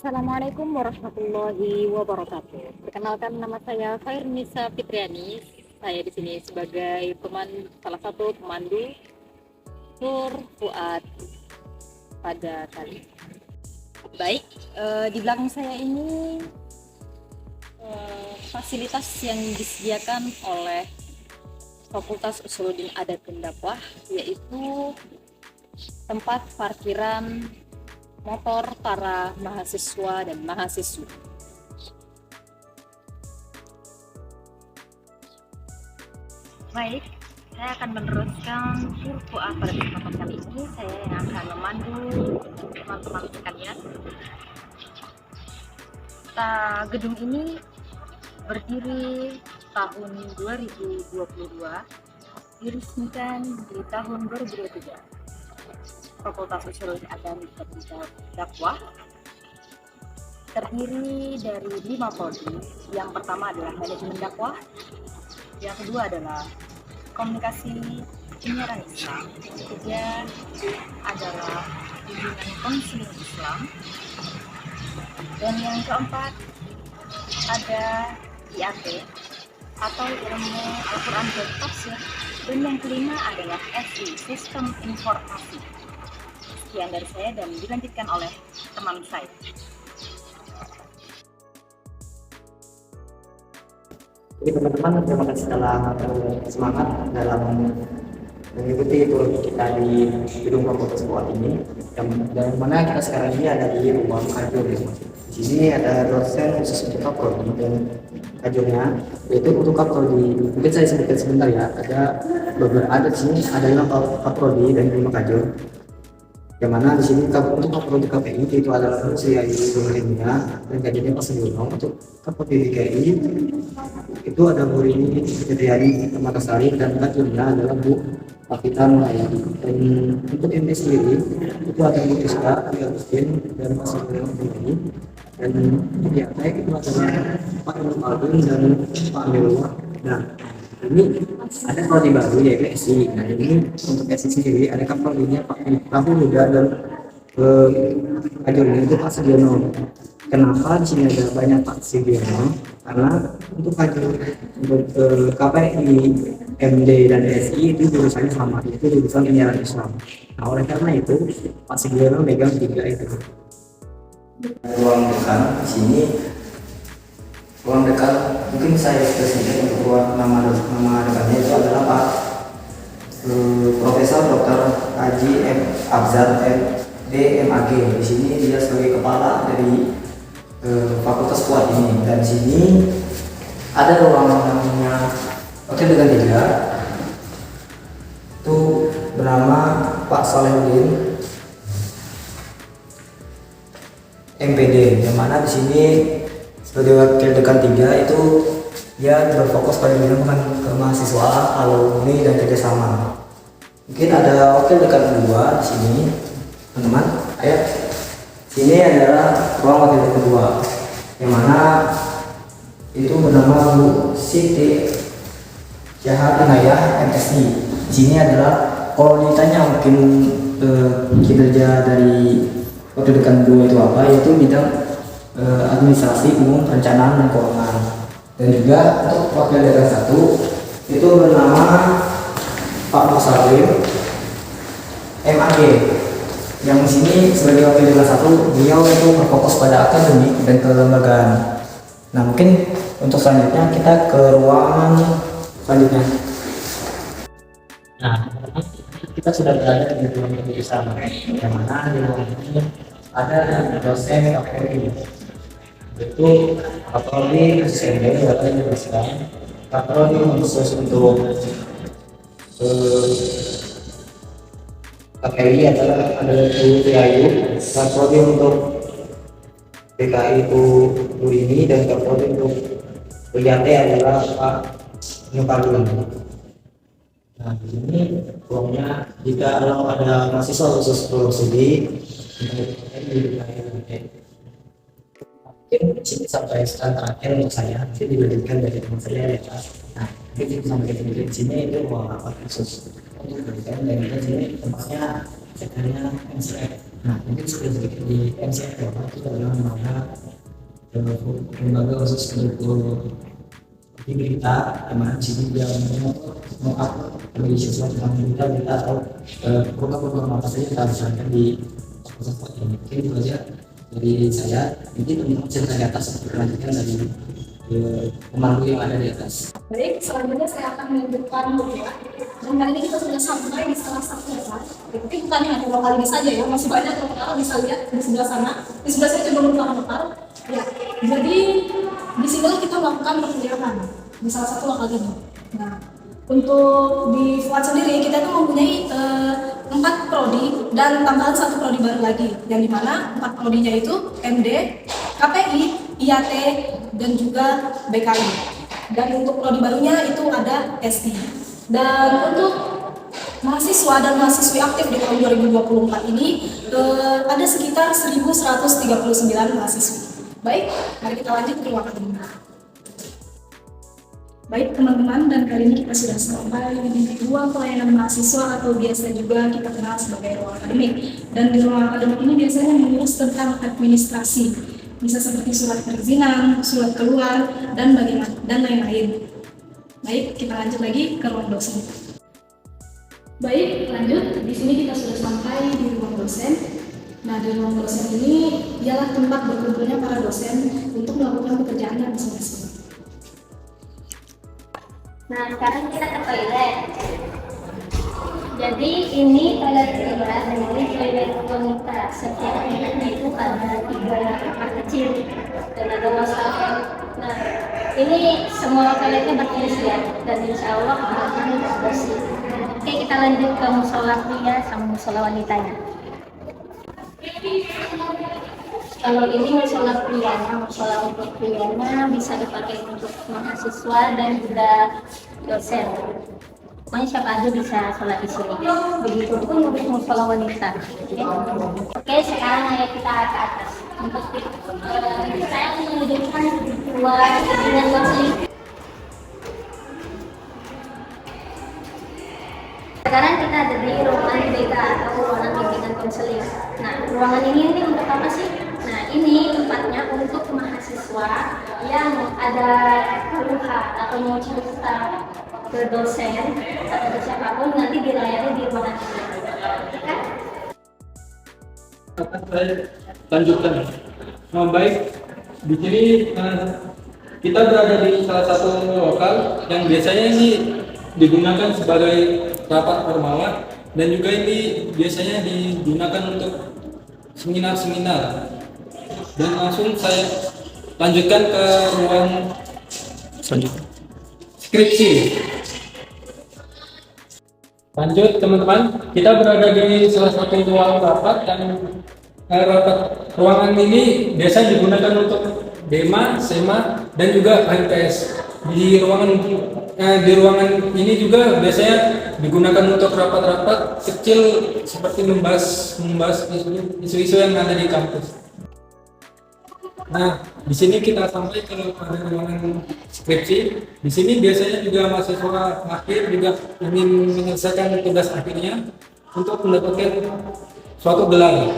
Assalamualaikum warahmatullahi wabarakatuh. Perkenalkan, nama saya Fairnisa Fitriani. Saya di sini sebagai salah satu pemandu tur Fuad pada kali ini. Baik, di belakang saya ini fasilitas yang disediakan oleh Fakultas Usuluddin Adat dan Dakwah, yaitu tempat parkiran motor para mahasiswa dan mahasiswi. Baik, saya akan meneruskan tur Fuad pada kesempatan kali ini. Saya yang akan memandu teman-teman sekalian. Gedung ini berdiri tahun 2022, diresmikan di tahun 2023. Fakultas Usuluddin Adat dan Dakwah terdiri dari 5 prodi. Yang pertama adalah manajemen dakwah, yang kedua adalah komunikasi penyiaran Islam, yang ketiga adalah bimbingan konseling Islam, dan yang keempat ada IAT atau ilmu Al-Quran dan Tafsir, dan yang kelima adalah SI, Sistem Informasi. Sekian dari saya dan dilanjutkan oleh teman saya. Jadi teman-teman, terima kasih telah semangat dalam mengikuti tur kita di gedung Fakultas Fuad ini. Yang mana kita sekarang ini ada di ruang kajur. Di sini ada dosen khusus untuk kaprodi dan kajurnya, yaitu untuk kaprodi. Mungkin saya sebutkan sebentar ya. Ada di sini adalah kaprodi dan lima kajur. Yang mana di sini untuk kaprodi KPI itu adalah Sri Ayu Domarinda dan kajurnya Pak Sendiono. Untuk kaprodi DKI itu ada Bu Rini Fitriani Matasari dan kajurnya adalah Bu Pavita Mulyadi. Dan untuk MT sendiri itu ada Bu Rizka Agustin dan Mas Sendiono ini. Dan ya baik itu adalah Pak Imam Aldun dan Pak Amirullah. Nah, ini ada prodi baru yaitu SI. Nah, ini untuk SI sendiri ada kaprodinya Pak Miftahul Huda dan kajurnya itu Pak Sugiono. Kenapa di sini ada banyak Pak Sugiono? Karena untuk kajur untuk KPI, MD dan SI itu jurusannya sama, itu jurusan penyiaran Islam. Nah, oleh karena itu Pak Sugiono megang tiga itu. Ruang dekan di sini, ruang dekan mungkin saya sudah sebutkan untuk ruang nama dekannya itu adalah Pak Profesor Dr. Haji M. Abzar MD MAG. Di sini dia sebagai kepala dari Fakultas Fuad ini. Dan di sini ada ruang namanya Hotel Dekan 3 itu bernama Pak Salehudin MPD, yang mana di sini sebagai wakil dekan 3 itu dia berfokus pada bidang kemahasiswaan, alumni dan kerjasama. Mungkin ada wakil dekan 2 di sini, teman-teman. Ayo, sini adalah ruang wakil dekan 2, yang mana itu bernama Bu Siti Jahat Inayah MSI. Di sini adalah kalau ditanya mungkin kinerja dari wakil dekan 2 itu apa, yaitu bidang administrasi umum, perencanaan dan keuangan. Dan juga untuk wakil dekan 1 itu bernama Pak Musalim MAG, yang di sini sebagai wakil dekan 1 beliau itu berfokus pada akademik dan kelembagaan. Nah, mungkin untuk selanjutnya kita ke ruangan selanjutnya. Nah, kita sudah berada di ruang keputusan, yang mana di ruang ini ada dosen Kapolri, yaitu Kapolri SMB Bapak Universitas, Kapolri khusus untuk KPI ada Bu Ayu, Kapolri untuk DKI itu Bu Rini, dan Kapolri untuk IAT adalah Pak Nyukalun. Nah, di sini ruangnya jika ada mahasiswa khusus studi mungkin di sini sampai sekarang terakhir untuk saya, saya diberikan dari teman saya ya Pak. Nah, mungkin sampai di sini itu ruang rapat khusus untuk pendidikan, dan di sini tempatnya sebenarnya MCF Nah, mungkin sedikit di MCF itu adalah mana lembaga khusus untuk berita, yang mana di sini dia mau upload bagi siswa tentang berita atau program-program apa saja kita bisa di spot ini. Mungkin itu aja dari saya. Mungkin untuk cerita di atas berlanjutkan dari pemandu yang ada di atas. Baik, selanjutnya saya akan melanjutkan kedua. Dan kali ini kita sudah sampai di salah satu tempat. Tapi bukan hanya dua kali ini saja ya, masih banyak lokal bisa lihat di sebelah sana. Di sebelah saya juga merupakan lokal. Ya, jadi di sini kita melakukan perkuliahan di salah satu lokal ini. Nah, untuk di FUAD sendiri kita itu mempunyai 4 prodi dan tambahan 1 prodi baru lagi, yang dimana 4 prodinya itu MD, KPI, IAT, dan juga BKI. Dan untuk prodi barunya itu ada SI. Dan untuk mahasiswa dan mahasiswi aktif di tahun 2024 ini ada sekitar 1.139 mahasiswa. Baik, mari kita lanjut ke ruang akademik. Baik teman-teman, dan kali ini kita sudah sampai di ruang pelayanan mahasiswa atau biasa juga kita kenal sebagai ruang akademik. Dan di ruang akademik ini biasanya mengurus tentang administrasi, bisa seperti surat perizinan, surat keluar, dan bagaimana dan lain-lain. Baik, kita lanjut lagi ke ruang dosen. Baik, lanjut. Di sini kita sudah sampai di ruang dosen. Nah, di ruang dosen ini ialah tempat berkumpulnya para dosen untuk melakukan pekerjaannya masing-masing. Nah, sekarang kita ke toilet. Jadi ini toilet pria dan ini toilet wanita. Setiap toiletnya itu ada 3 kamar kecil dan ada wastafel. Nah, ini semua toiletnya bertulis ya, dan insya Allah akan bersih. Oke, kita lanjut ke musola pria sama musola wanitanya. Kalau ini musola prianya, musola untuk prianya bisa dipakai untuk mahasiswa dan juga dosen. Pokoknya siapa aja bisa sholat di sini. Begitupun untuk musola wanita. Oke, sekarang ayo kita ke atas. Untuk saya akan menunjukkan dua bimbingan konseling. Sekarang kita ada di ruangan BK atau ruangan bimbingan konseling. Nah, ruangan ini untuk apa sih? Nah, ini tempatnya untuk mahasiswa yang ada keluhan atau mau cerita ke dosen atau ke siapapun, nanti dilayani di ruangan ini. Akan saya lanjutkan. Nah, baik, di sini kita berada di salah satu lokal yang biasanya ini digunakan sebagai rapat formal dan juga ini biasanya digunakan untuk seminar-seminar. Dan langsung saya lanjutkan ke ruang selanjutnya, skripsi. Lanjut teman-teman, kita berada di salah satu ruang rapat dan ruangan ini biasanya digunakan untuk DEMA, SEMA, dan juga HMTS. Di ruangan ini juga biasanya digunakan untuk rapat-rapat kecil seperti membahas isu-isu yang ada di kampus. Nah, di sini kita sampai ke ruangan skripsi. Di sini biasanya juga mahasiswa akhir juga ingin menyelesaikan tugas akhirnya untuk mendapatkan suatu gelar.